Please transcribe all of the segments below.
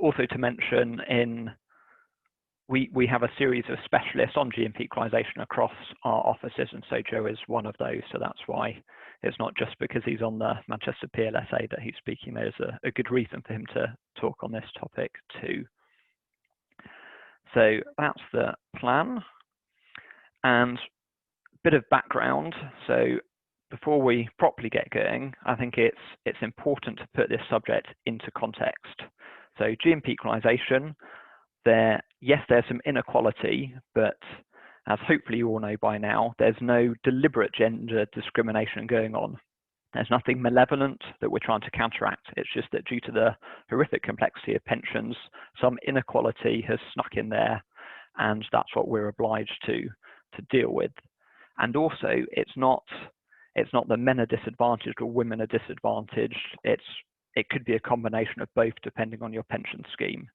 also to mention, we have a series of specialists on GMP equalisation across our offices, and so Joe is one of those. So that's why it's not just because he's on the Manchester PLSA that he's speaking. There's a good reason for him to talk on this topic too. So that's the plan. And a bit of background. So before we properly get going, I think it's important to put this subject into context. So GMP equalisation, yes, there's some inequality, but as hopefully you all know by now, there's no deliberate gender discrimination going on. There's nothing malevolent that we're trying to counteract. It's just that due to the horrific complexity of pensions, some inequality has snuck in there, and that's what we're obliged to deal with. And also, it's not that men are disadvantaged or women are disadvantaged. It could be a combination of both depending on your pension scheme.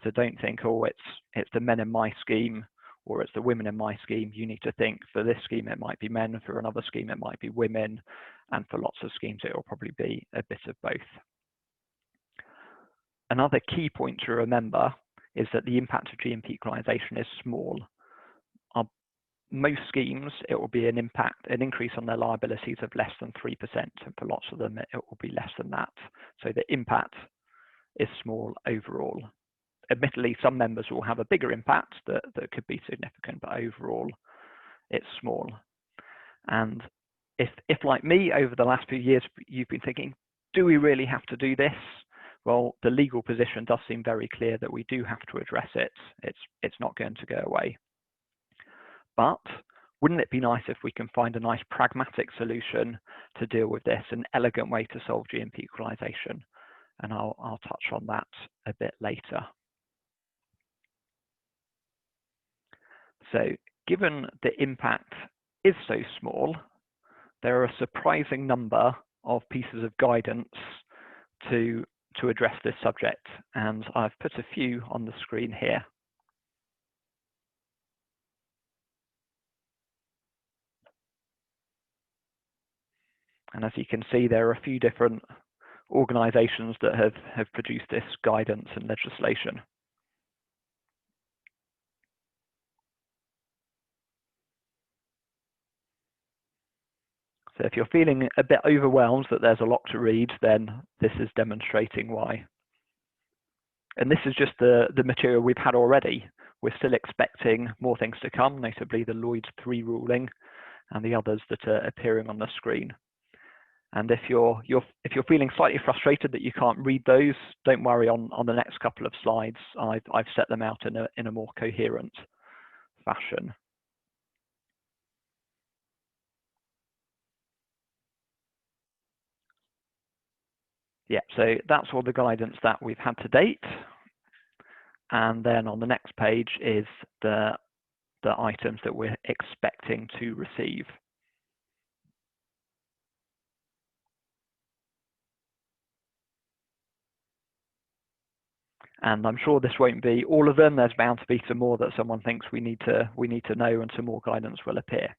So don't think, oh, it's the men in my scheme or it's the women in my scheme. You need to think for this scheme it might be men, for another scheme it might be women, and for lots of schemes it will probably be a bit of both. Another key point to remember is that the impact of GMP equalisation is small. Most schemes, it will be an increase on their liabilities of less than 3%, and for lots of them it will be less than that. So the impact is small overall. Admittedly, some members will have a bigger impact that could be significant, but overall it's small. And if like me, over the last few years, you've been thinking, do we really have to do this? Well, the legal position does seem very clear that we do have to address it. It's not going to go away. But wouldn't it be nice if we can find a nice pragmatic solution to deal with this, an elegant way to solve GMP equalisation? And I'll touch on that a bit later. So given the impact is so small, there are a surprising number of pieces of guidance to address this subject, and I've put a few on the screen here. And as you can see, there are a few different organisations that have produced this guidance and legislation. So if you're feeling a bit overwhelmed that there's a lot to read, then this is demonstrating why. And this is just the material we've had already. We're still expecting more things to come, notably the Lloyd's 3 ruling and the others that are appearing on the screen. And if you're feeling slightly frustrated that you can't read those, don't worry. On the next couple of slides, I've set them out in a more coherent fashion. Yeah, so that's all the guidance that we've had to date. And then on the next page is the items that we're expecting to receive. And I'm sure this won't be all of them. There's bound to be some more that someone thinks we need to know, and some more guidance will appear.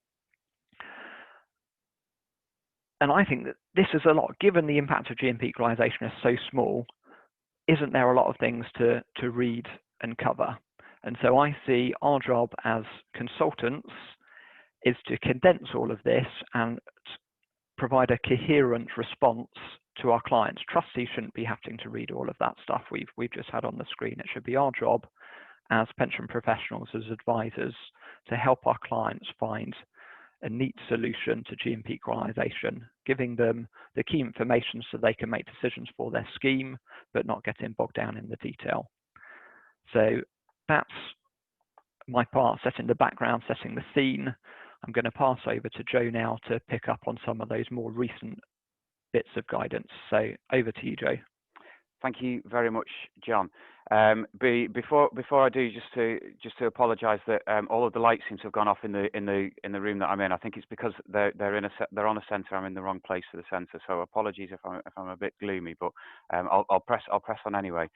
And I think that this is a lot, given the impact of GMP equalisation is so small, isn't there a lot of things to read and cover? And so I see our job as consultants is to condense all of this and provide a coherent response to our clients. Trustees shouldn't be having to read all of that stuff we've just had on the screen. It should be our job as pension professionals, as advisors, to help our clients find a neat solution to GMP equalisation, giving them the key information so they can make decisions for their scheme, but not getting bogged down in the detail. So that's my part, setting the background, setting the scene. I'm going to pass over to Joe now to pick up on some of those more recent bits of guidance. So over to you, Joe. Thank you very much, John. Before I do, just to apologise that all of the lights seem to have gone off in the room that I'm in. I think it's because they're on a centre. I'm in the wrong place for the centre. So apologies if I'm a bit gloomy, but I'll press on anyway.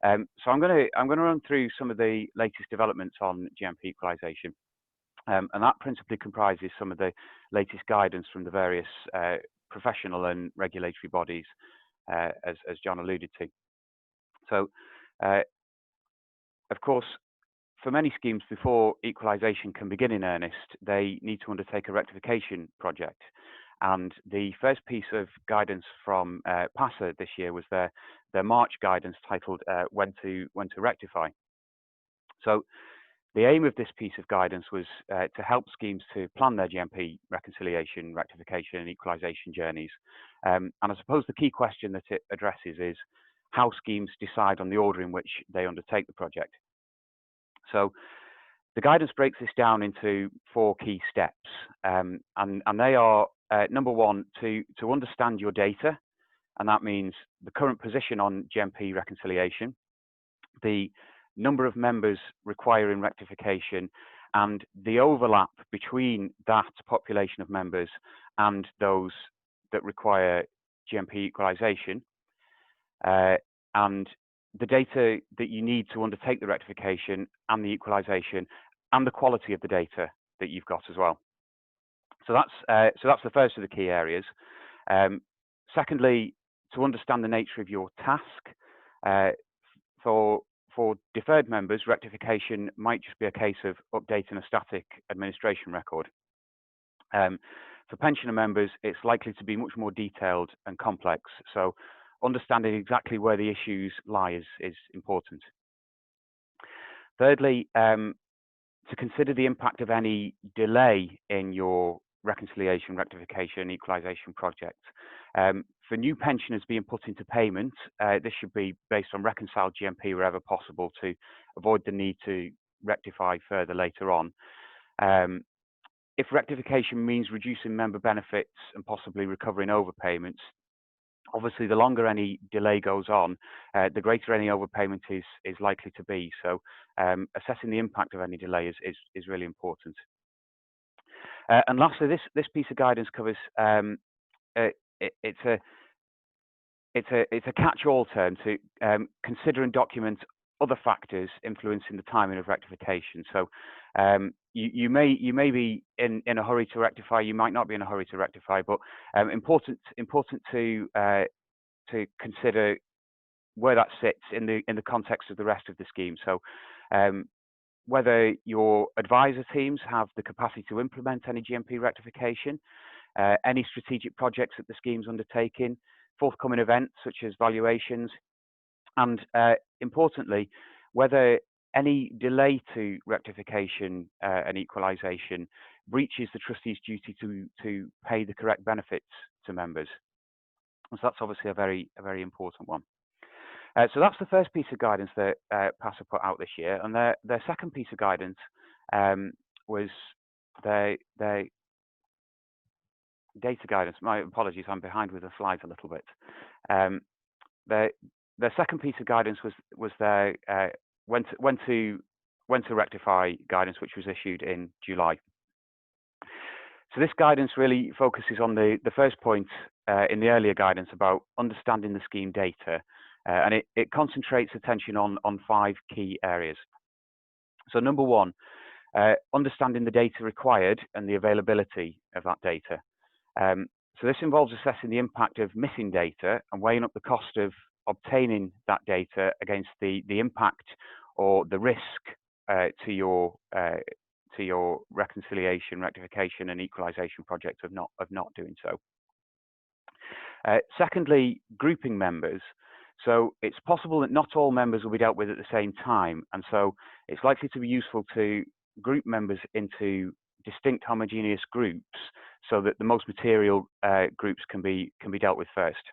So I'm going to run through some of the latest developments on GMP equalisation, and that principally comprises some of the latest guidance from the various professional and regulatory bodies, as John alluded to. So Of course, for many schemes, before equalisation can begin in earnest, they need to undertake a rectification project. And the first piece of guidance from PASA this year was their March guidance titled when to Rectify. So the aim of this piece of guidance was to help schemes to plan their GMP reconciliation, rectification and equalisation journeys. And I suppose the key question that it addresses is how schemes decide on the order in which they undertake the project. So the guidance breaks this down into 4 key steps, and they are, number 1, to understand your data, and that means the current position on GMP reconciliation, the number of members requiring rectification, and the overlap between that population of members and those that require GMP equalisation, and the data that you need to undertake the rectification and the equalisation, and the quality of the data that you've got as well. So that's the first of the key areas. Secondly, to understand the nature of your task. For deferred members, rectification might just be a case of updating a static administration record. For pensioner members, it's likely to be much more detailed and complex. So understanding exactly where the issues lie is important. Thirdly, to consider the impact of any delay in your reconciliation, rectification, equalisation project. For new pensioners being put into payment, this should be based on reconciled GMP wherever possible to avoid the need to rectify further later on. If rectification means reducing member benefits and possibly recovering overpayments, obviously the longer any delay goes on, the greater any overpayment is likely to be. So assessing the impact of any delay is really important. And lastly, this piece of guidance covers it's a catch-all term to consider and document other factors influencing the timing of rectification. So you may be in a hurry to rectify, you might not be in a hurry to rectify, but important to consider where that sits in the context of the rest of the scheme. So whether your advisor teams have the capacity to implement any GMP rectification, any strategic projects that the scheme's undertaking, forthcoming events such as valuations, and importantly, whether any delay to rectification and equalisation breaches the trustee's duty to pay the correct benefits to members. So that's obviously a very important one. So that's the first piece of guidance that PASA put out this year, and their second piece of guidance was their data guidance. My apologies, I'm behind with the slides a little bit. Their second piece of guidance was their when to rectify guidance, which was issued in July. So this guidance really focuses on the first point in the earlier guidance about understanding the scheme data, and it concentrates attention on 5 key areas. So number 1, understanding the data required and the availability of that data. So this involves assessing the impact of missing data and weighing up the cost of obtaining that data against the impact or the risk to your reconciliation, rectification, and equalisation project of not doing so. Secondly, grouping members. So it's possible that not all members will be dealt with at the same time, and so it's likely to be useful to group members into distinct homogeneous groups so that the most material groups can be dealt with first.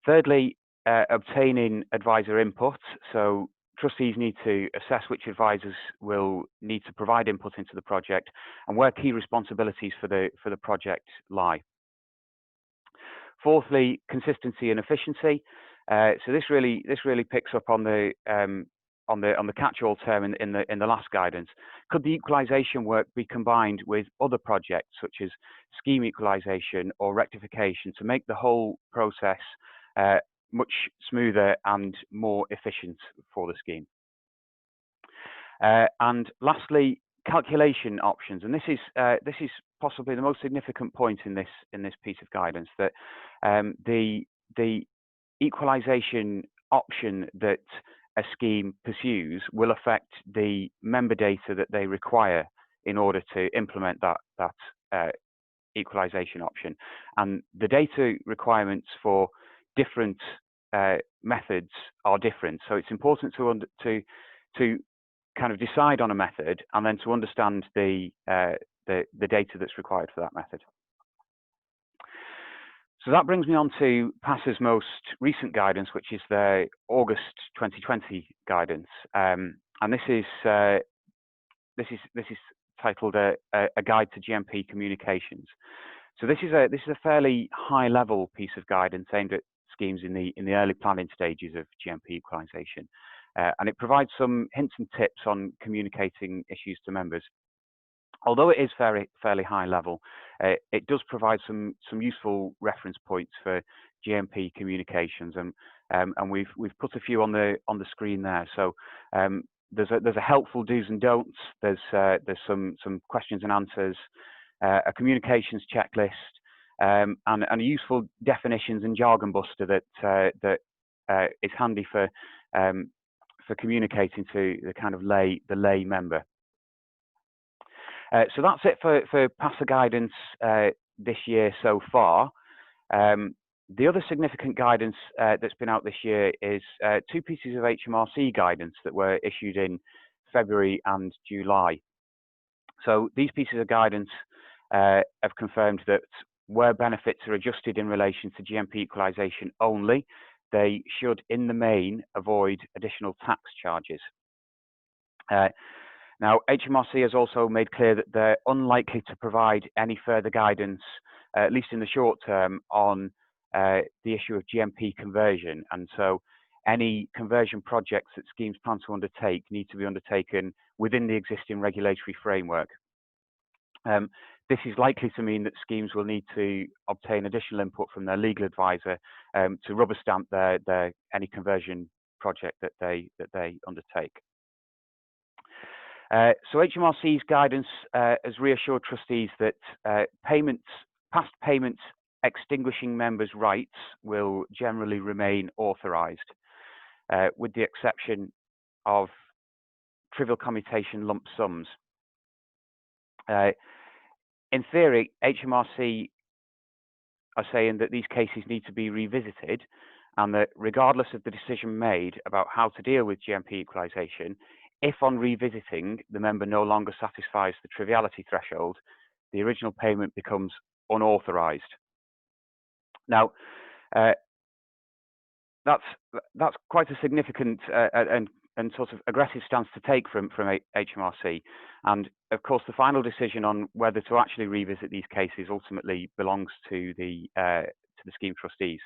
Thirdly, obtaining advisor input. So trustees need to assess which advisors will need to provide input into the project and where key responsibilities for the project lie. Fourthly, consistency and efficiency. So this really picks up on the catch-all term in the last guidance. Could the equalisation work be combined with other projects such as scheme equalisation or rectification to make the whole process much smoother and more efficient for the scheme? And lastly, calculation options, and this is possibly the most significant point in this piece of guidance, that the equalisation option that a scheme pursues will affect the member data that they require in order to implement that equalisation option. And the data requirements for different methods are different. So it's important to kind of decide on a method and then to understand the data that's required for that method. So that brings me on to PASS's most recent guidance, which is the August 2020 guidance, and this is titled a Guide to GMP Communications. So this is a fairly high-level piece of guidance aimed at schemes in the early planning stages of GMP equalisation, and it provides some hints and tips on communicating issues to members. Although it is fairly high level, it does provide some useful reference points for GMP communications, and we've put a few on the screen there. So there's a helpful do's and don'ts. There's some questions and answers, a communications checklist, and a useful definitions and jargon buster that is handy for communicating to the kind of lay member. So that's it for PASS guidance this year so far. The other significant guidance that's been out this year is 2 pieces of HMRC guidance that were issued in February and July. So these pieces of guidance have confirmed that where benefits are adjusted in relation to GMP equalisation only, they should in the main avoid additional tax charges. Now, HMRC has also made clear that they're unlikely to provide any further guidance, at least in the short term, on the issue of GMP conversion. And so any conversion projects that schemes plan to undertake need to be undertaken within the existing regulatory framework. This is likely to mean that schemes will need to obtain additional input from their legal advisor to rubber stamp any conversion project that they undertake. So HMRC's guidance has reassured trustees that past payments extinguishing members' rights will generally remain authorised, with the exception of trivial commutation lump sums. In theory, HMRC are saying that these cases need to be revisited, and that regardless of the decision made about how to deal with GMP equalisation, if on revisiting the member no longer satisfies the triviality threshold, the original payment becomes unauthorised. Now, that's quite a significant and sort of aggressive stance to take from HMRC, and of course the final decision on whether to actually revisit these cases ultimately belongs to the scheme trustees.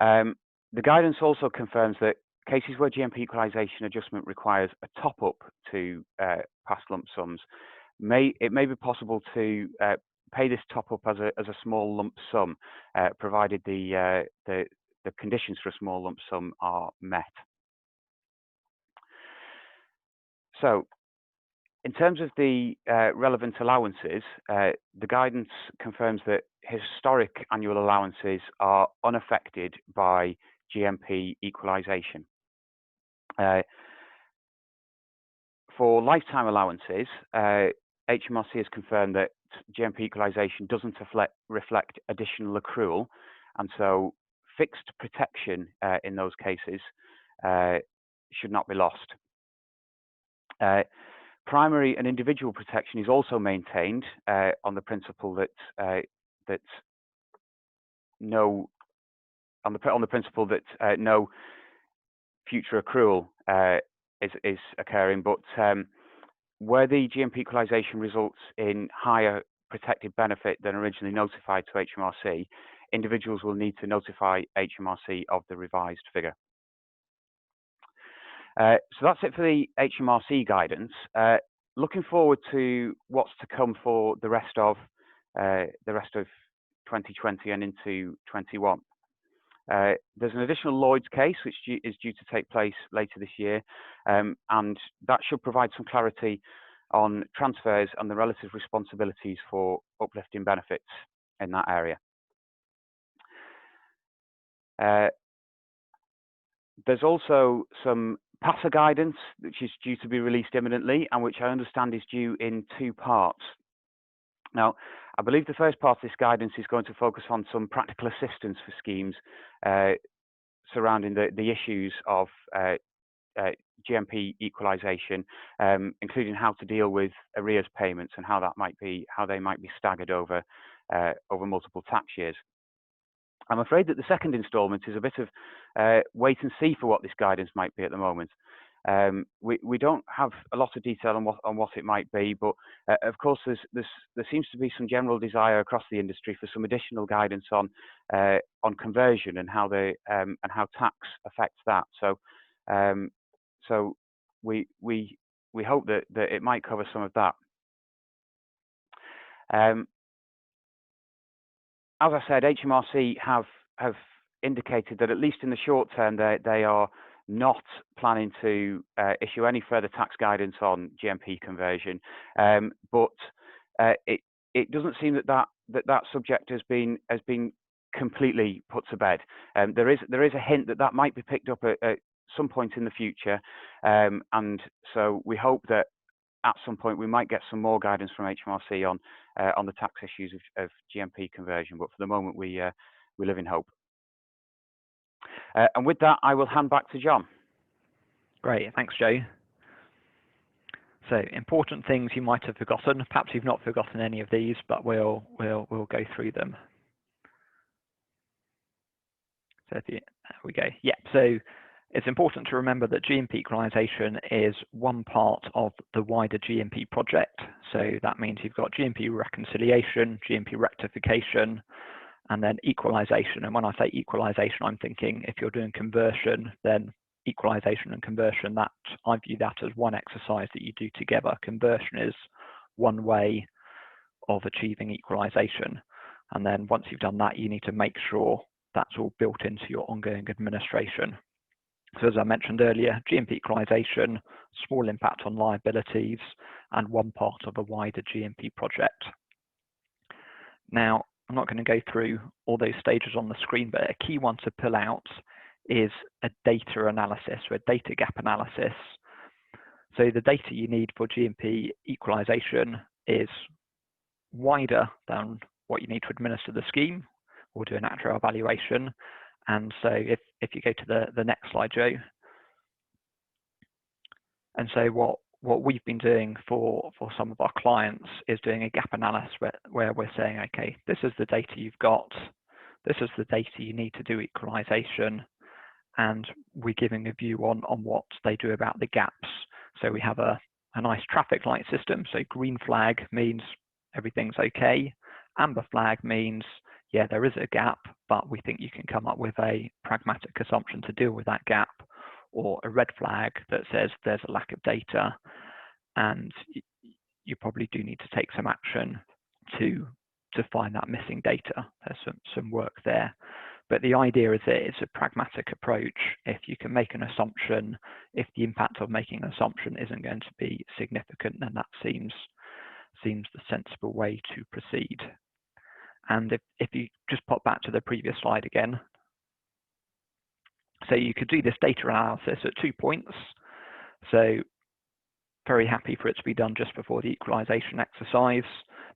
The guidance also confirms that cases where GMP equalisation adjustment requires a top-up to past lump sums, it may be possible to pay this top-up as a small lump sum, provided the conditions for a small lump sum are met. So, in terms of the relevant allowances, the guidance confirms that historic annual allowances are unaffected by GMP equalisation. For lifetime allowances, HMRC has confirmed that GMP equalisation doesn't reflect additional accrual, and so fixed protection in those cases should not be lost. Primary and individual protection is also maintained on the principle that no future accrual is occurring, but where the GMP equalisation results in higher protected benefit than originally notified to HMRC, individuals will need to notify HMRC of the revised figure. So that's it for the HMRC guidance. Looking forward to what's to come for the rest of 2020 and into 21. There's an additional Lloyd's case which is due to take place later this year, and that should provide some clarity on transfers and the relative responsibilities for uplifting benefits in that area. There's also some PASA guidance, which is due to be released imminently, and which I understand is due in 2 parts. Now, I believe the first part of this guidance is going to focus on some practical assistance for schemes surrounding the issues of GMP equalisation, including how to deal with arrears payments and how they might be staggered over multiple tax years. I'm afraid that the second instalment is a bit of wait and see for what this guidance might be at the moment. We don't have a lot of detail on what it might be, but of course there seems to be some general desire across the industry for some additional guidance on conversion and how tax affects that. So we hope that it might cover some of that. As I said, HMRC have indicated that at least in the short term they are not planning to issue any further tax guidance on GMP conversion, but it doesn't seem that subject has been completely put to bed. There is a hint that might be picked up at some point in the future, and so we hope that at some point we might get some more guidance from HMRC on the tax issues of GMP conversion. But for the moment, we live in hope. And with that, I will hand back to John. Great, thanks, Joe. So, important things you might have forgotten. Perhaps you've not forgotten any of these, but we'll go through them. So there we go. Yeah. So it's important to remember that GMP equalisation is one part of the wider GMP project. So that means you've got GMP reconciliation, GMP rectification, and then equalisation. And when I say equalisation, I'm thinking if you're doing conversion, then equalisation and conversion, that I view that as one exercise that you do together. Conversion is one way of achieving equalisation. And then once you've done that, you need to make sure that's all built into your ongoing administration. So as I mentioned earlier, GMP equalisation, small impact on liabilities, and one part of a wider GMP project. Now, I'm not going to go through all those stages on the screen, but a key one to pull out is a data analysis, or a data gap analysis. So the data you need for GMP equalisation is wider than what you need to administer the scheme or do an actuarial evaluation. And so if you go to the next slide, Joe. And so what we've been doing for some of our clients is doing a gap analysis where we're saying, okay, this is the data you've got, this is the data you need to do equalisation, and we're giving a view on what they do about the gaps. So we have a nice traffic light system. So green flag means everything's okay. Amber flag means, yeah, there is a gap, but we think you can come up with a pragmatic assumption to deal with that gap, or a red flag that says there's a lack of data and you probably do need to take some action to find that missing data. There's some work there. But the idea is that it's a pragmatic approach. If you can make an assumption, if the impact of making an assumption isn't going to be significant, then that seems the sensible way to proceed. And if you just pop back to the previous slide again. So you could do this data analysis at 2 points. So very happy for it to be done just before the equalisation exercise,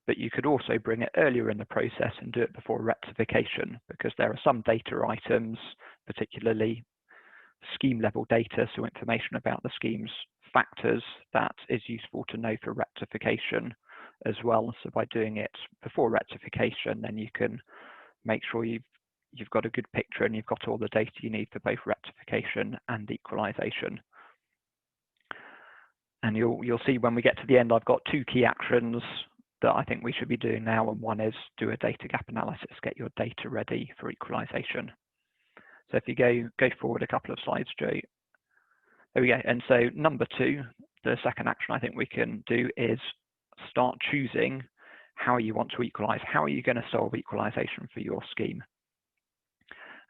but you could also bring it earlier in the process and do it before rectification, because there are some data items, particularly scheme level data, so information about the scheme's factors, that is useful to know for rectification as well. So by doing it before rectification, then you can make sure you've got a good picture and you've got all the data you need for both rectification and equalisation. And you'll see when we get to the end, I've got 2 key actions that I think we should be doing now, and one is do a data gap analysis, get your data ready for equalisation. So if you go forward a couple of slides, Joe. There we go. And so number 2, the second action I think we can do is start choosing how you want to equalise. How are you going to solve equalisation for your scheme?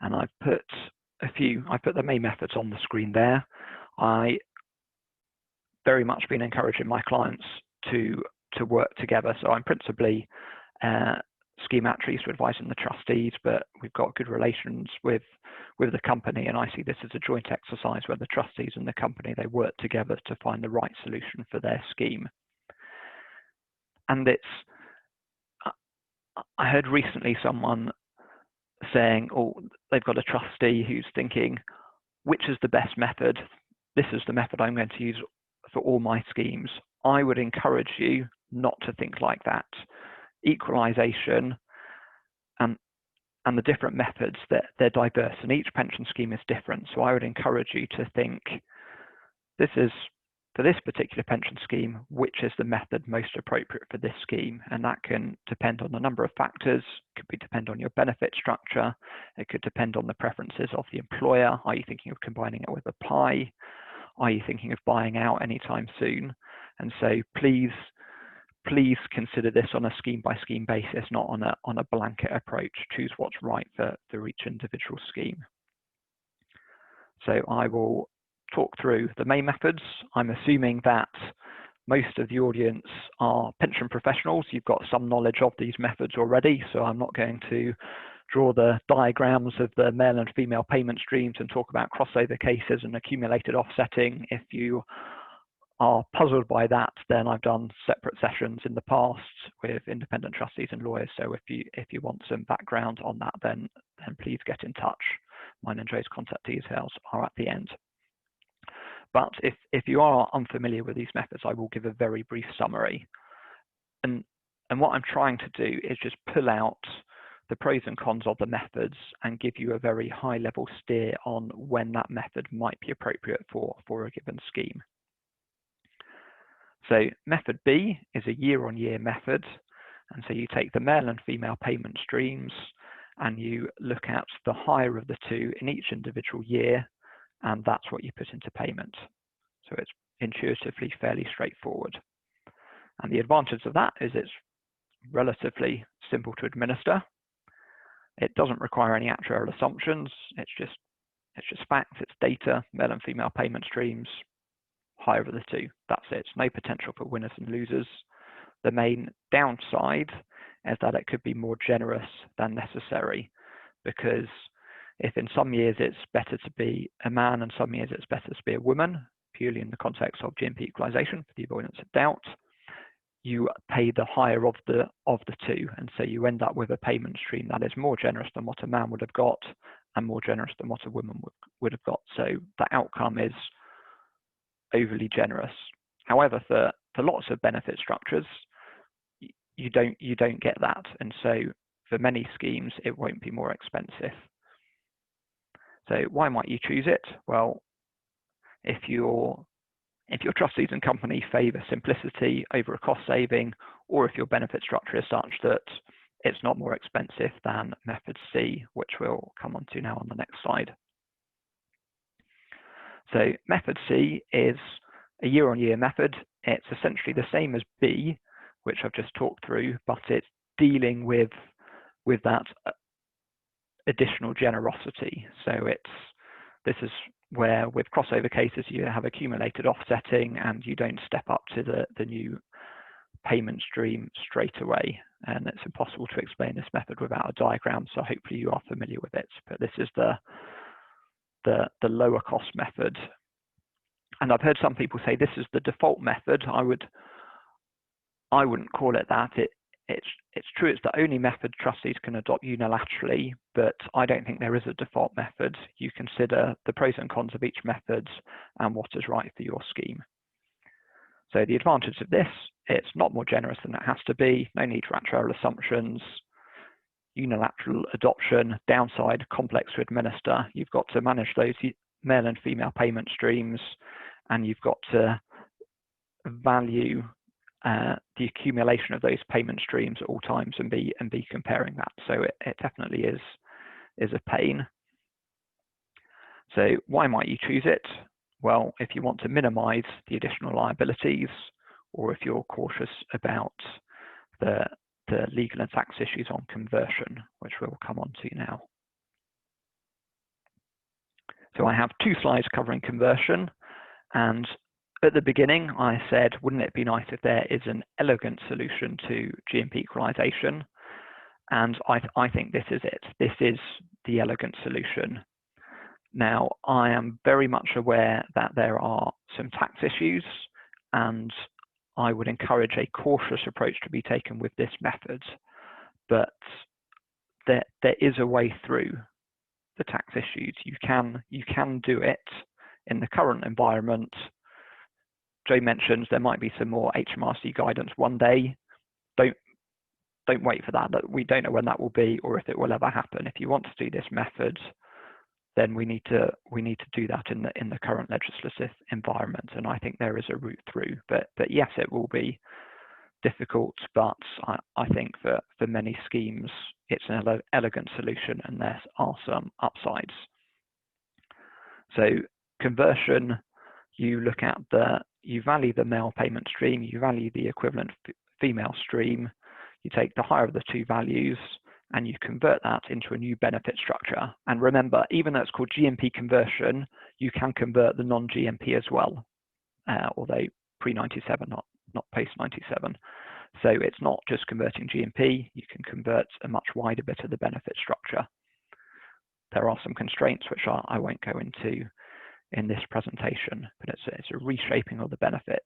And I've put the main methods on the screen there. I very much been encouraging my clients to work together. So I'm principally scheme actuaries to advise on the trustees, but we've got good relations with the company, and I see this as a joint exercise where the trustees and the company, they work together to find the right solution for their scheme. And I heard recently someone saying, oh, they've got a trustee who's thinking, which is the best method? This is the method I'm going to use for all my schemes. I would encourage you not to think like that. Equalisation and the different methods, they're diverse, and each pension scheme is different. So I would encourage you to think, this is, for this particular pension scheme, which is the method most appropriate for this scheme? And that can depend on a number of factors. It could depend on your benefit structure. It could depend on the preferences of the employer. Are you thinking of combining it with a PI? Are you thinking of buying out anytime soon? And so please consider this on a scheme-by-scheme basis, not on a blanket approach. Choose what's right for each individual scheme. So I will talk through the main methods. I'm assuming that most of the audience are pension professionals. You've got some knowledge of these methods already, so I'm not going to draw the diagrams of the male and female payment streams and talk about crossover cases and accumulated offsetting. If you are puzzled by that, then I've done separate sessions in the past with independent trustees and lawyers. So if you want some background on that, then please get in touch. Mine and Joe's contact details are at the end. But if you are unfamiliar with these methods, I will give a very brief summary. And what I'm trying to do is just pull out the pros and cons of the methods and give you a very high level steer on when that method might be appropriate for a given scheme. So method B is a year-on-year method. And so you take the male and female payment streams and you look at the higher of the two in each individual year, and that's what you put into payment. So it's intuitively fairly straightforward. And the advantage of that is it's relatively simple to administer. It doesn't require any actuarial assumptions. It's just facts, it's data, male and female payment streams, higher of the two. That's it. No potential for winners and losers. The main downside is that it could be more generous than necessary, because if in some years it's better to be a man and some years it's better to be a woman, purely in the context of GMP equalisation for the avoidance of doubt, you pay the higher of the two, and so you end up with a payment stream that is more generous than what a man would have got and more generous than what a woman would have got. So the outcome is overly generous. However, for lots of benefit structures, you don't get that, and so for many schemes it won't be more expensive. So why might you choose it? Well, if your trustees and company favour simplicity over a cost saving, or if your benefit structure is such that it's not more expensive than method C, which we'll come on to now on the next slide. So method C is a year-on-year method. It's essentially the same as B, which I've just talked through, but it's dealing with that additional generosity. So this is where with crossover cases you have accumulated offsetting and you don't step up to the new payment stream straight away. And it's impossible to explain this method without a diagram, so hopefully you are familiar with it. But this is the lower cost method. And I've heard some people say this is the default method. I wouldn't call it that. It's true it's the only method trustees can adopt unilaterally, but I don't think there is a default method. You consider the pros and cons of each method and what is right for your scheme. So the advantage of this, it's not more generous than it has to be, no need for actuarial assumptions, unilateral adoption, downside, complex to administer. You've got to manage those male and female payment streams, and you've got to value the accumulation of those payment streams at all times and be comparing that. So it definitely is a pain. So why might you choose it? Well, if you want to minimize the additional liabilities, or if you're cautious about the legal and tax issues on conversion, which we'll come on to now. So I have two slides covering conversion, and at the beginning I said, wouldn't it be nice if there is an elegant solution to GMP equalisation? And I think this is it. This is the elegant solution. Now, I am very much aware that there are some tax issues, and I would encourage a cautious approach to be taken with this method, but there is a way through the tax issues. You can do it in the current environment. Joe mentions there might be some more HMRC guidance one day. Don't wait for that. We don't know when that will be or if it will ever happen. If you want to do this method, then we need to do that in the current legislative environment. And I think there is a route through. But yes, it will be difficult, but I think for many schemes, it's an elegant solution, and there are some upsides. So conversion, you look at you value the male payment stream, you value the equivalent female stream, you take the higher of the two values, and you convert that into a new benefit structure. And remember, even though it's called GMP conversion, you can convert the non-GMP as well, although pre-97, not post-97. So it's not just converting GMP, you can convert a much wider bit of the benefit structure. There are some constraints which I won't go into in this presentation, but it's a reshaping of the benefits.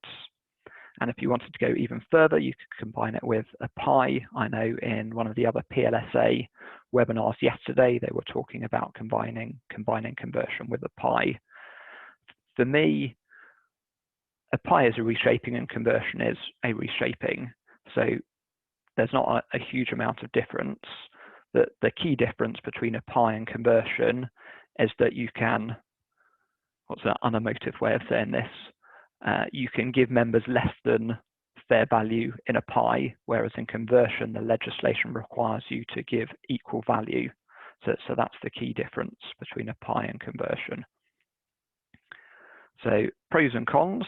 And if you wanted to go even further, you could combine it with a pie. I know in one of the other PLSA webinars yesterday, they were talking about combining conversion with a pie. For me, a pie is a reshaping and conversion is a reshaping. So there's not a huge amount of difference. The key difference between a pie and conversion is that you can, what's that unemotive way of saying this? You can give members less than fair value in a pie, whereas in conversion, the legislation requires you to give equal value. So that's the key difference between a pie and conversion. So pros and cons.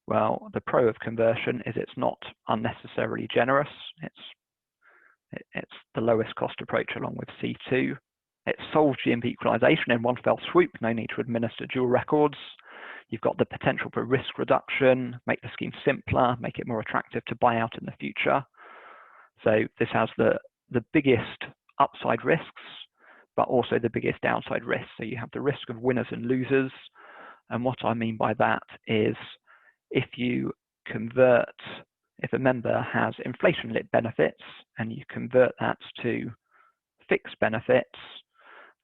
Well, the pro of conversion is it's not unnecessarily generous. It's the lowest cost approach along with C2. It solves GMP equalisation in one fell swoop, no need to administer dual records. You've got the potential for risk reduction, make the scheme simpler, make it more attractive to buy out in the future. So this has the biggest upside risks, but also the biggest downside risks. So you have the risk of winners and losers. And what I mean by that is if a member has inflation-linked benefits and you convert that to fixed benefits,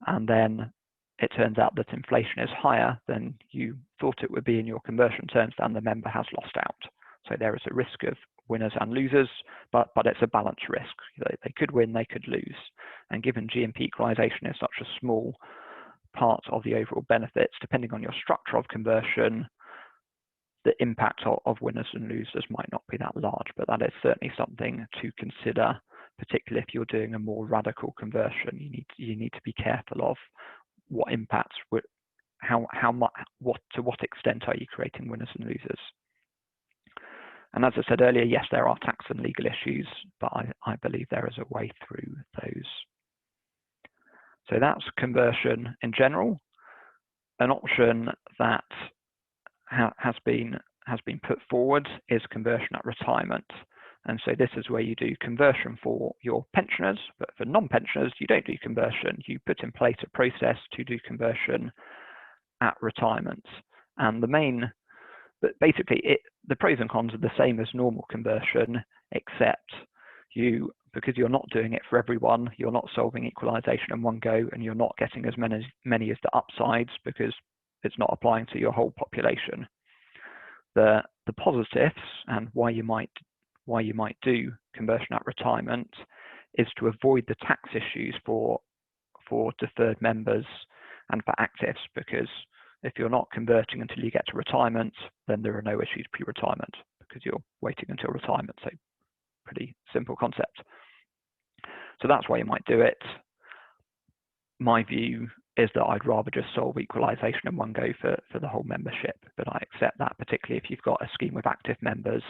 and then it turns out that inflation is higher than you thought it would be in your conversion terms, then the member has lost out. So there is a risk of winners and losers, but it's a balanced risk. They could win, they could lose. And given GMP equalisation is such a small part of the overall benefits, depending on your structure of conversion, the impact of winners and losers might not be that large, but that is certainly something to consider, particularly if you're doing a more radical conversion. You need to be careful of what impacts, how much, to what extent are you creating winners and losers. And as I said earlier, yes, there are tax and legal issues, but I believe there is a way through those. So that's conversion in general. An option that has been put forward is conversion at retirement. And so this is where you do conversion for your pensioners, but for non-pensioners, you don't do conversion. You put in place a process to do conversion at retirement. And basically the pros and cons are the same as normal conversion, except because you're not doing it for everyone, you're not solving equalisation in one go, and you're not getting as many as the upsides because it's not applying to your whole population. The positives and why you might do conversion at retirement is to avoid the tax issues for deferred members and for actives, because if you're not converting until you get to retirement, then there are no issues pre-retirement because you're waiting until retirement. So pretty simple concept. So that's why you might do it. My view is that I'd rather just solve equalisation in one go for the whole membership, but I accept that, particularly if you've got a scheme with active members,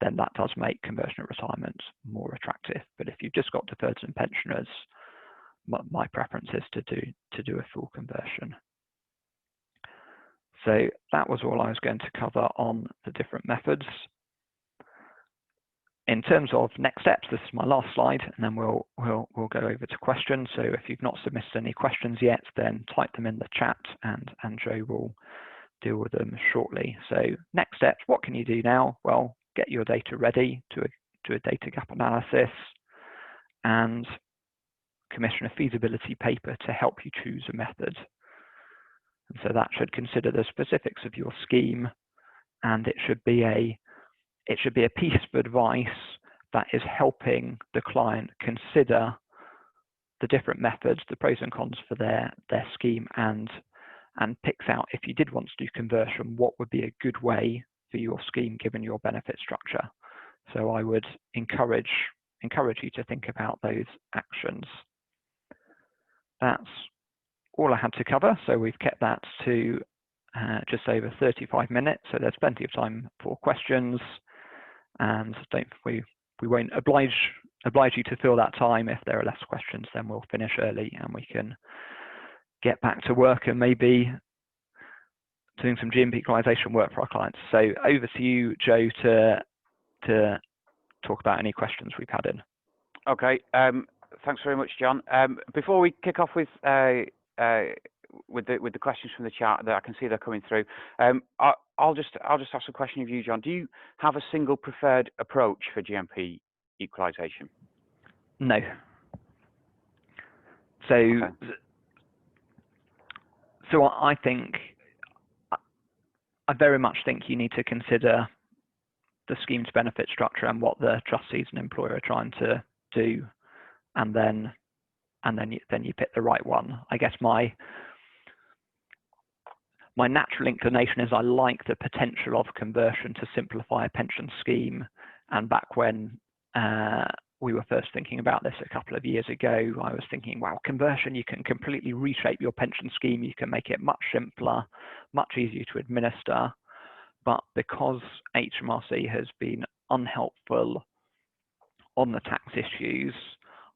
then that does make conversion at retirement more attractive. But if you've just got deferreds and pensioners, my preference is to do a full conversion. So that was all I was going to cover on the different methods. in terms of next steps, this is my last slide, and then we'll go over to questions. So if you've not submitted any questions yet, then type them in the chat, and Joe will deal with them shortly. So next steps, what can you do now? Well, get your data ready to a data gap analysis and commission a feasibility paper to help you choose a method. And so that should consider the specifics of your scheme, and it should be a piece of advice that is helping the client consider the different methods, the pros and cons for their scheme, and picks out, if you did want to do conversion, what would be a good way for your scheme given your benefit structure. So I would encourage you to think about those actions. That's all I had to cover. So we've kept that to just over 35 minutes. So there's plenty of time for questions, and we won't oblige you to fill that time. If there are less questions, then we'll finish early and we can get back to work and maybe doing some GMP equalisation work for our clients. So over to you, Joe, to talk about any questions we've had in. Okay, thanks very much, John. Before we kick off with the questions from the chat that I can see they're coming through, I'll just ask a question of you, John. Do you have a single preferred approach for GMP equalisation? No. So, okay. So I very much think you need to consider the scheme's benefit structure and what the trustees and employer are trying to do, and then you pick the right one. I guess my natural inclination is I like the potential of conversion to simplify a pension scheme. And back when we were first thinking about this a couple of years ago, I was thinking, wow, conversion, you can completely reshape your pension scheme. You can make it much simpler, much easier to administer. But because HMRC has been unhelpful on the tax issues,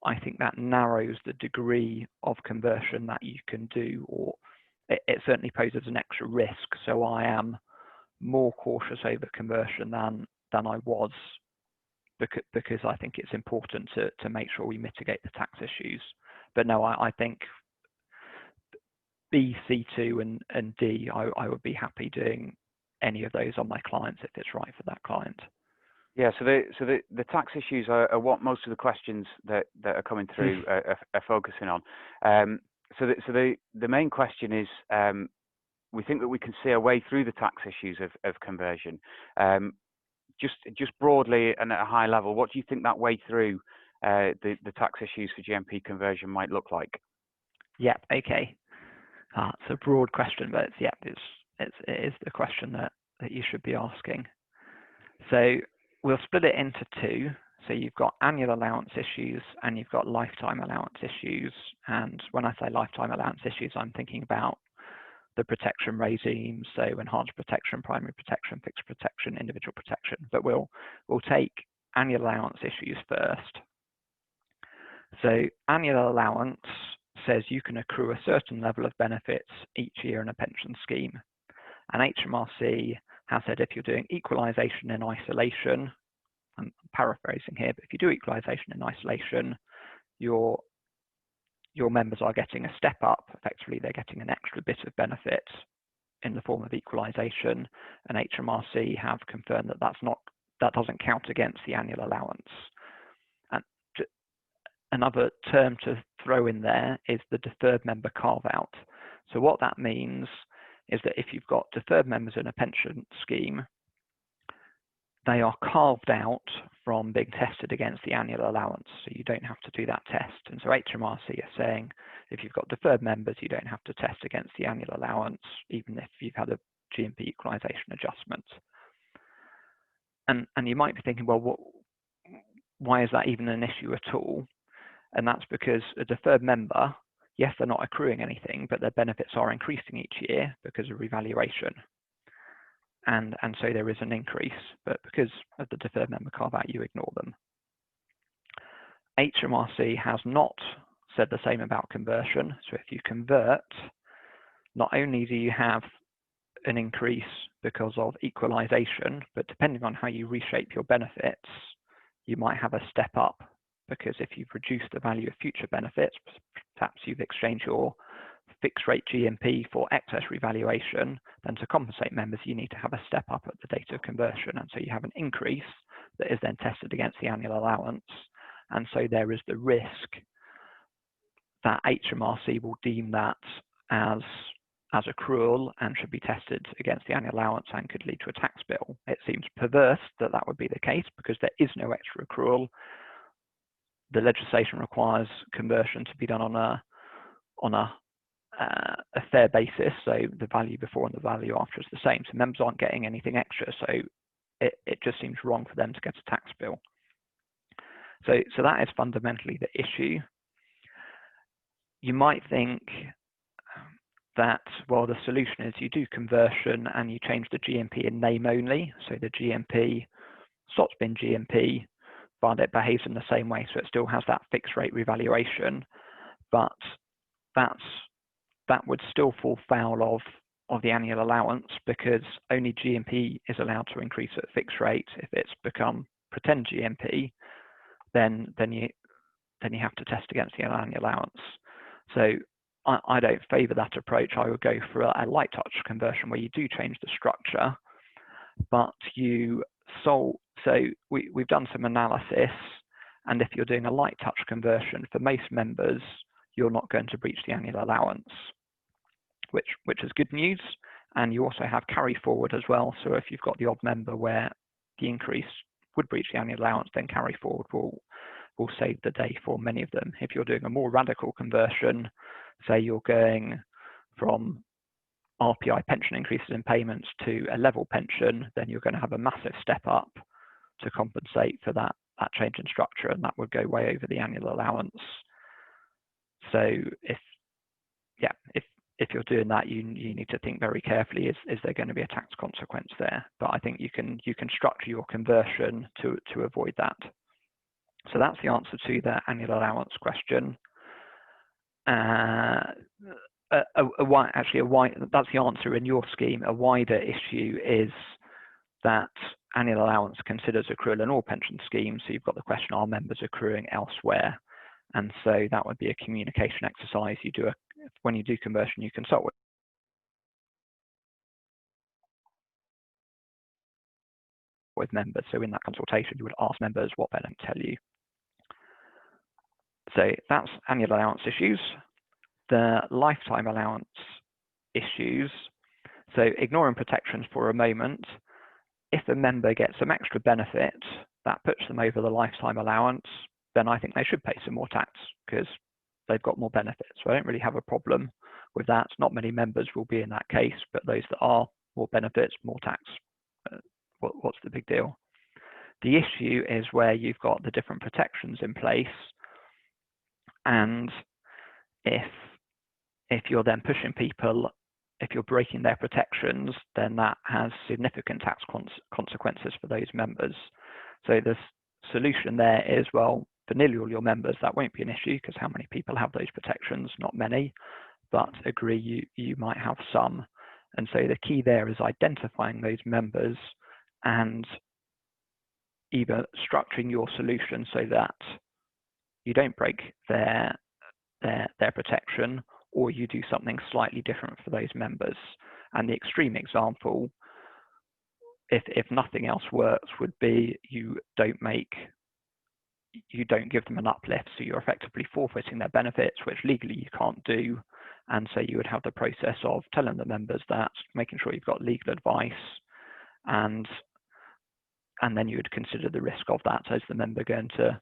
I think that narrows the degree of conversion that you can do, or it certainly poses an extra risk. So I am more cautious over conversion than I was, because I think it's important to make sure we mitigate the tax issues. But no, I think B, C2 and D, I would be happy doing any of those on my clients if it's right for that client. Yeah, so the tax issues are what most of the questions that are coming through are focusing on. So the main question is, we think that we can see a way through the tax issues of conversion. Just broadly and at a high level, what do you think that way through the tax issues for GMP conversion might look like? Yeah, okay. It's a broad question, but it is the question that you should be asking. So we'll split it into two. So you've got annual allowance issues and you've got lifetime allowance issues. And when I say lifetime allowance issues, I'm thinking about the protection regime, so enhanced protection, primary protection, fixed protection, individual protection. But we'll take annual allowance issues first. So annual allowance says you can accrue a certain level of benefits each year in a pension scheme. And HMRC has said if you're doing equalisation in isolation, I'm paraphrasing here, but if you do equalisation in isolation, your members are getting a step up. Effectively, they're getting an extra bit of benefit in the form of equalisation, and HMRC have confirmed that doesn't count against the annual allowance. And another term to throw in there is the deferred member carve out. So what that means is that if you've got deferred members in a pension scheme, they are carved out from being tested against the annual allowance. So you don't have to do that test. And so HMRC are saying, if you've got deferred members, you don't have to test against the annual allowance, even if you've had a GMP equalisation adjustment. And you might be thinking, well, why is that even an issue at all? And that's because a deferred member, yes, they're not accruing anything, but their benefits are increasing each year because of revaluation. And so there is an increase, but because of the deferred member carve out, you ignore them. HMRC has not said the same about conversion. So if you convert, not only do you have an increase because of equalisation, but depending on how you reshape your benefits, you might have a step up, because if you've reduced the value of future benefits, perhaps you've exchanged your fixed rate GMP for excess revaluation, then to compensate members, you need to have a step up at the date of conversion. And so you have an increase that is then tested against the annual allowance. And so there is the risk that HMRC will deem that as accrual and should be tested against the annual allowance and could lead to a tax bill. It seems perverse that that would be the case because there is no extra accrual. The legislation requires conversion to be done on a fair basis, so the value before and the value after is the same. So members aren't getting anything extra, so it just seems wrong for them to get a tax bill. So that is fundamentally the issue. You might think that, well, the solution is you do conversion and you change the GMP in name only, so the GMP stops being GMP, but it behaves in the same way, so it still has that fixed rate revaluation, but that would still fall foul of the annual allowance, because only GMP is allowed to increase at fixed rate. If it's become pretend GMP, then you have to test against the annual allowance. So I don't favour that approach. I would go for a light touch conversion where you do change the structure, but you solve. So we've done some analysis, and if you're doing a light touch conversion, for most members, you're not going to breach the annual allowance, which is good news. And you also have carry forward as well. So if you've got the odd member where the increase would breach the annual allowance, then carry forward will save the day for many of them. If you're doing a more radical conversion, say you're going from RPI pension increases in payments to a level pension, then you're going to have a massive step up to compensate for that change in structure, and that would go way over the annual allowance. So if you're doing that, you need to think very carefully, is there going to be a tax consequence there? But I think you can structure your conversion to avoid that. So that's the answer to the annual allowance question. That's the answer in your scheme. A wider issue is that annual allowance considers accrual in all pension schemes. So you've got the question, are members accruing elsewhere? And so that would be a communication exercise. When you do conversion, you consult with members. So in that consultation, you would ask members what they don't tell you. So that's annual allowance issues. The lifetime allowance issues. So ignoring protections for a moment, if a member gets some extra benefit that puts them over the lifetime allowance, then I think they should pay some more tax because they've got more benefits. So I don't really have a problem with that. Not many members will be in that case, but those that are, more benefits, more tax. What's the big deal? The issue is where you've got the different protections in place, and if you're then pushing people, if you're breaking their protections, then that has significant tax consequences for those members. So the solution there is, well, for nearly all your members, that won't be an issue because how many people have those protections? Not many, but agree you might have some. And so the key there is identifying those members and either structuring your solution so that you don't break their protection, or you do something slightly different for those members. And the extreme example, if nothing else works, would be you don't give them an uplift, so you're effectively forfeiting their benefits, which legally you can't do. And so you would have the process of telling the members that, making sure you've got legal advice, and then you would consider the risk of that. So is the member going to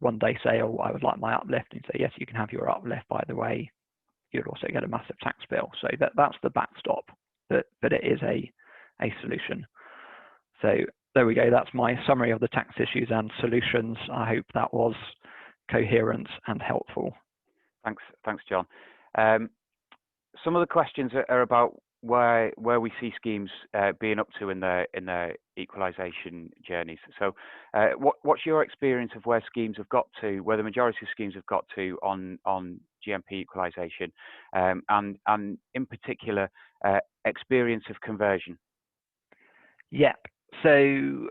one day say, oh, I would like my uplift, and say, yes, you can have your uplift, by the way, you'd also get a massive tax bill. So that's the backstop, but it is a solution. So there we go. That's my summary of the tax issues and solutions. I hope that was coherent and helpful. Thanks, John. Some of the questions are about where we see schemes being up to in their equalisation journeys. So, what's your experience of where schemes have got to, where the majority of schemes have got to on GMP equalisation, and in particular, experience of conversion? Yep. So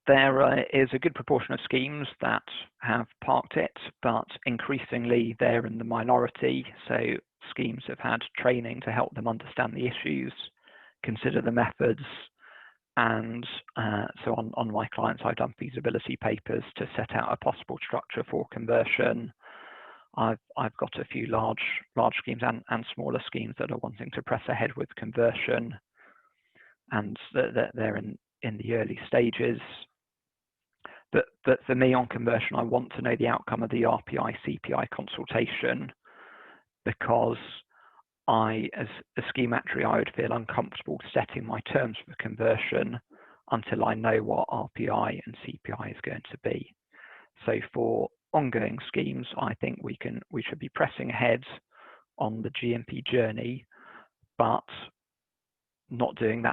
There is a good proportion of schemes that have parked it, but increasingly they're in the minority. So schemes have had training to help them understand the issues, consider the methods, and so on my clients, I've done feasibility papers to set out a possible structure for conversion. I've got a few large schemes and smaller schemes that are wanting to press ahead with conversion, and they're in the early stages. But for me on conversion, I want to know the outcome of the RPI CPI consultation, because as a scheme actuary, I would feel uncomfortable setting my terms for conversion until I know what RPI and CPI is going to be. So for ongoing schemes, I think we should be pressing ahead on the GMP journey, but not doing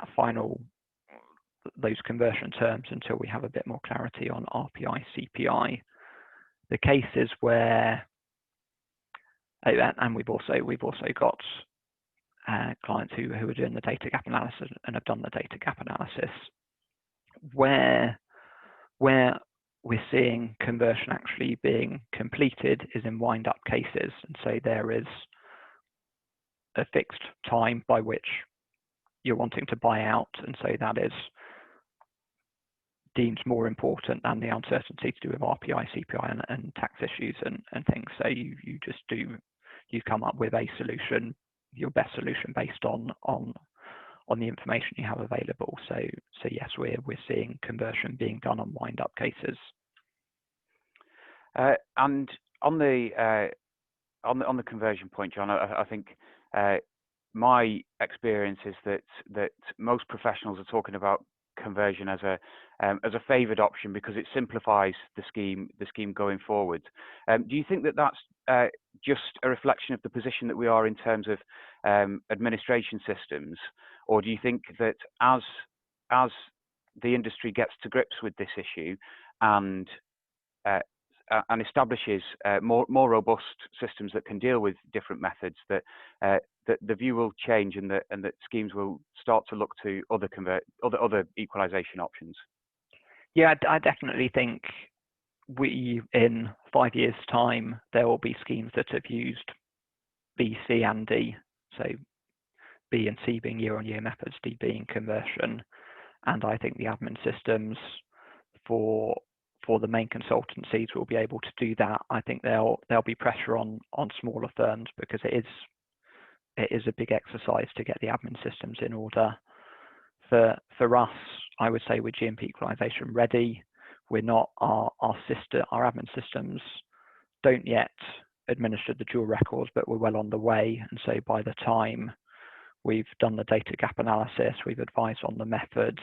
those conversion terms until we have a bit more clarity on RPI, CPI. The cases where, and we've also got clients who are doing the data gap analysis and have done the data gap analysis, where we're seeing conversion actually being completed is in wind up cases. And so there is a fixed time by which you're wanting to buy out, and so that is deemed more important than the uncertainty to do with RPI, CPI and tax issues and things. So you come up with a solution, your best solution based on the information you have available. So yes, we're seeing conversion being done on wind up cases. And on the conversion point, John, I think my experience is that most professionals are talking about conversion as a favoured option because it simplifies the scheme going forward. Do you think that that's just a reflection of the position that we are in terms of administration systems, or do you think that as the industry gets to grips with this issue and establishes more robust systems that can deal with different methods, that the view will change and that schemes will start to look to other equalisation options? Yeah, I definitely think in 5 years' time there will be schemes that have used B, C, and D. So B and C being year-on-year methods, D being conversion, and I think the admin systems for the main consultancies will be able to do that. I think there'll be pressure on smaller firms because it is a big exercise to get the admin systems in order. For us, I would say with GMP Equalisation ready, we're not our admin systems don't yet administer the dual records, but we're well on the way. And so by the time we've done the data gap analysis, we've advised on the methods,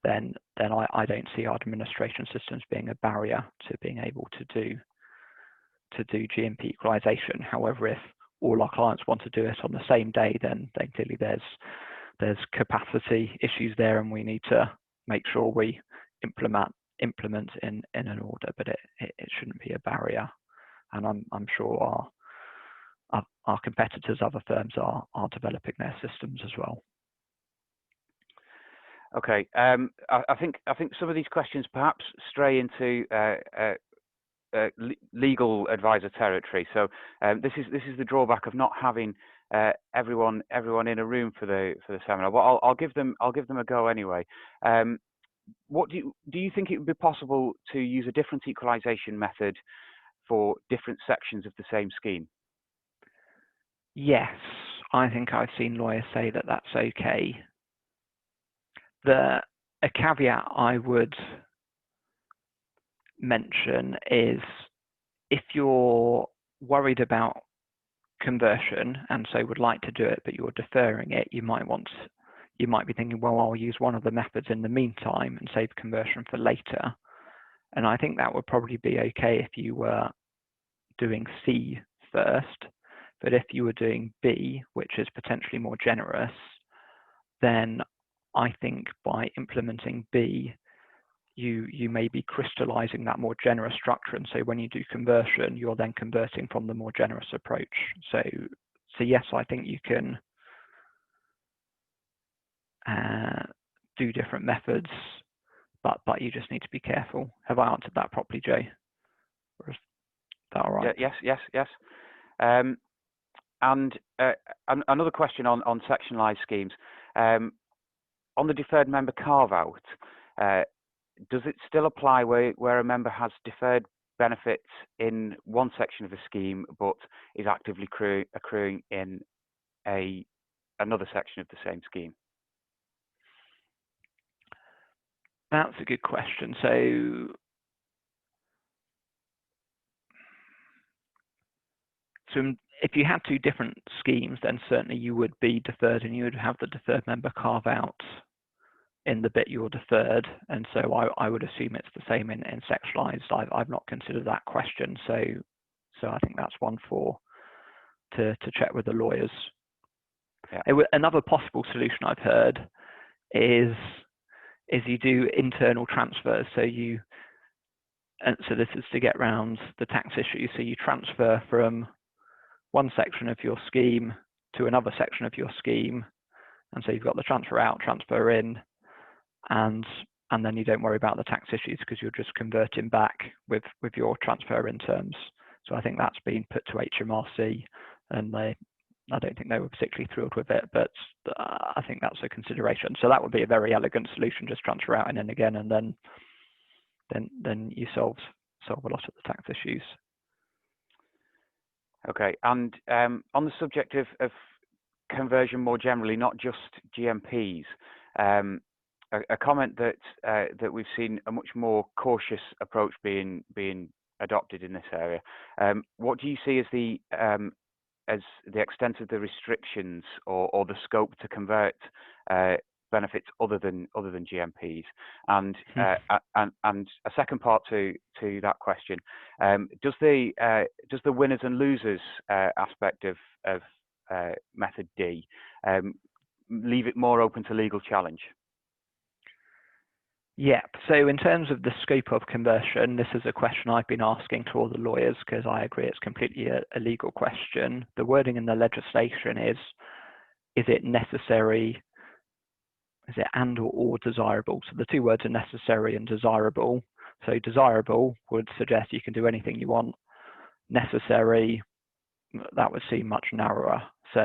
then I don't see our administration systems being a barrier to being able to do GMP Equalisation. However, if all our clients want to do it on the same day, then clearly there's capacity issues there, and we need to make sure we implement in an order, but it shouldn't be a barrier. And I'm sure our competitors, other firms, are developing their systems as well. Okay, I think some of these questions perhaps stray into legal advisor territory. So this is the drawback of not having everyone in a room for the seminar. Well, I'll give them a go anyway. What do you think it would be possible to use a different equalisation method for different sections of the same scheme? Yes, I think I've seen lawyers say that that's okay. A caveat I would mention is if you're worried about conversion and so would like to do it, but you're deferring it, you might be thinking, well, I'll use one of the methods in the meantime and save conversion for later. And I think that would probably be okay if you were doing C first, but if you were doing B, which is potentially more generous, then I think by implementing B, you may be crystallizing that more generous structure. And so when you do conversion, you're then converting from the more generous approach. So yes, I think you can do different methods, but you just need to be careful. Have I answered that properly, Joe? Or is that all right? Yes. And another question on sectionalised schemes. On the deferred member carve-out, does it still apply where a member has deferred benefits in one section of a scheme but is actively accruing in another section of the same scheme? That's a good question. So if you had two different schemes, then certainly you would be deferred and you would have the deferred member carve out in the bit you're deferred. And so I would assume it's the same in sectionalised. I've not considered that question. So I think that's one to check with the lawyers. Yeah. Another possible solution I've heard is you do internal transfers. And so this is to get around the tax issue. So you transfer from one section of your scheme to another section of your scheme, and so you've got the transfer out, transfer in, and then you don't worry about the tax issues because you're just converting back with your transfer in terms. So I think that's been put to HMRC, and I don't think they were particularly thrilled with it, but I think that's a consideration. So that would be a very elegant solution: just transfer out and in again, and then you solve a lot of the tax issues. Okay, and on the subject of conversion more generally, not just GMPs, a comment that we've seen a much more cautious approach being adopted in this area. What do you see as the extent of the restrictions or the scope to convert benefits other than GMPs? And a second part to that question, does the winners and losers aspect of method D leave it more open to legal challenge? Yeah, so in terms of the scope of conversion, this is a question I've been asking to all the lawyers because I agree it's completely a legal question. The wording in the legislation is it necessary, is it and or desirable? So the two words are necessary and desirable. So desirable would suggest you can do anything you want. Necessary, that would seem much narrower. So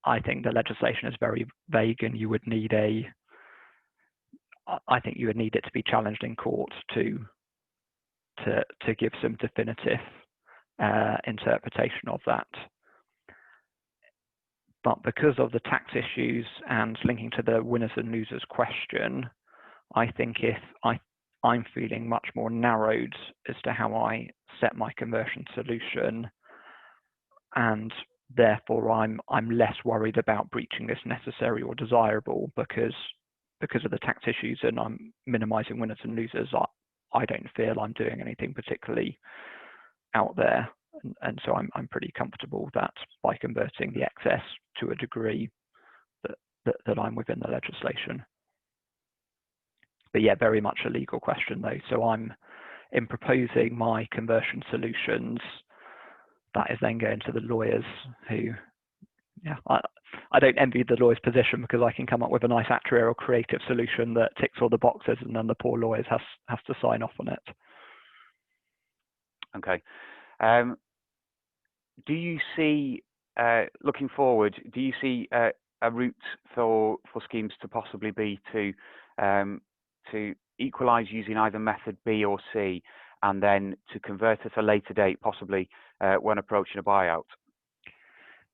I think the legislation is very vague, and you would need I think you would need it to be challenged in court to give some definitive interpretation of that. But because of the tax issues and linking to the winners and losers question, I think if I'm feeling much more narrowed as to how I set my conversion solution, and therefore I'm less worried about breaching this necessary or desirable because of the tax issues, and I'm minimizing winners and losers. I don't feel I'm doing anything particularly out there, and so I'm pretty comfortable that by converting the excess to a degree that I'm within the legislation. But yeah, very much a legal question though. So I'm in proposing my conversion solutions, that is then going to the lawyers who, yeah, I don't envy the lawyer's position because I can come up with a nice actuarial creative solution that ticks all the boxes, and then the poor lawyers has to sign off on it. Okay. Do you see, looking forward, do you see a route for schemes to possibly be to equalise using either method B or C, and then to convert at a later date, possibly when approaching a buyout?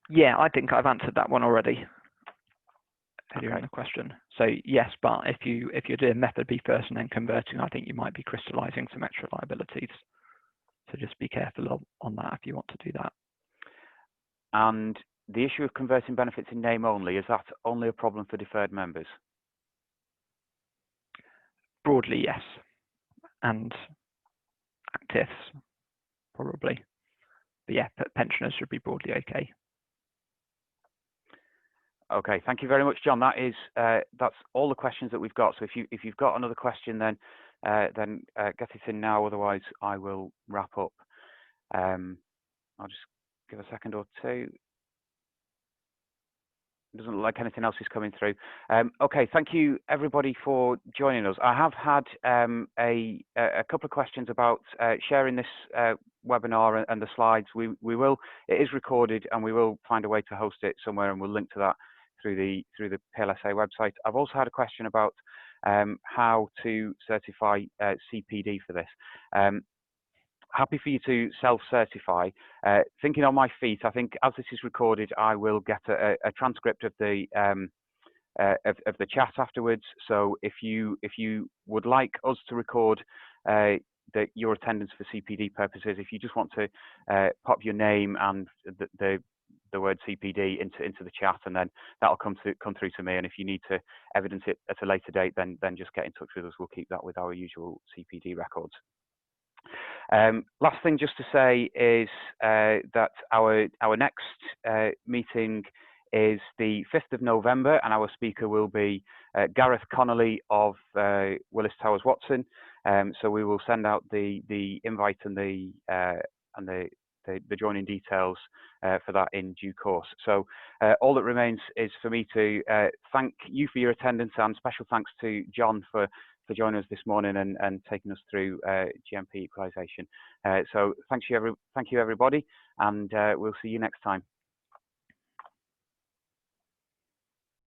Yeah, I think I've answered that one already earlier Okay. in the question. So yes, but if you're doing method B first and then converting, I think you might be crystallising some extra liabilities. So just be careful on that if you want to do that. And the issue of converting benefits in name only, is that only a problem for deferred members? Broadly, yes. And actives, probably. But yeah, pensioners should be broadly okay. Okay, thank you very much, John. That's all the questions that we've got. So if you've got another question, then get it in now. Otherwise, I will wrap up. I'll just give a second or two. doesn't look like anything else is coming through. Okay, thank you everybody for joining us. I have had a couple of questions about sharing this webinar and the slides. It is recorded, and we will find a way to host it somewhere, and we'll link to that through the PLSA website. I've also had a question about how to certify CPD for this. Happy for you to self-certify. Thinking on my feet, I think as this is recorded, I will get a transcript of the chat afterwards. So if you would like us to record your attendance for CPD purposes, if you just want to pop your name and the word CPD into the chat, and then that'll come through to me. And if you need to evidence it at a later date, then just get in touch with us. We'll keep that with our usual CPD records. Last thing just to say is that our next meeting is the 5th of November, and our speaker will be Gareth Connolly of Willis Towers Watson. So we will send out the invite and the joining details for that in due course. So all that remains is for me to thank you for your attendance, and special thanks to John for joining us this morning and taking us through GMP Equalisation. So thank you everybody, and we'll see you next time.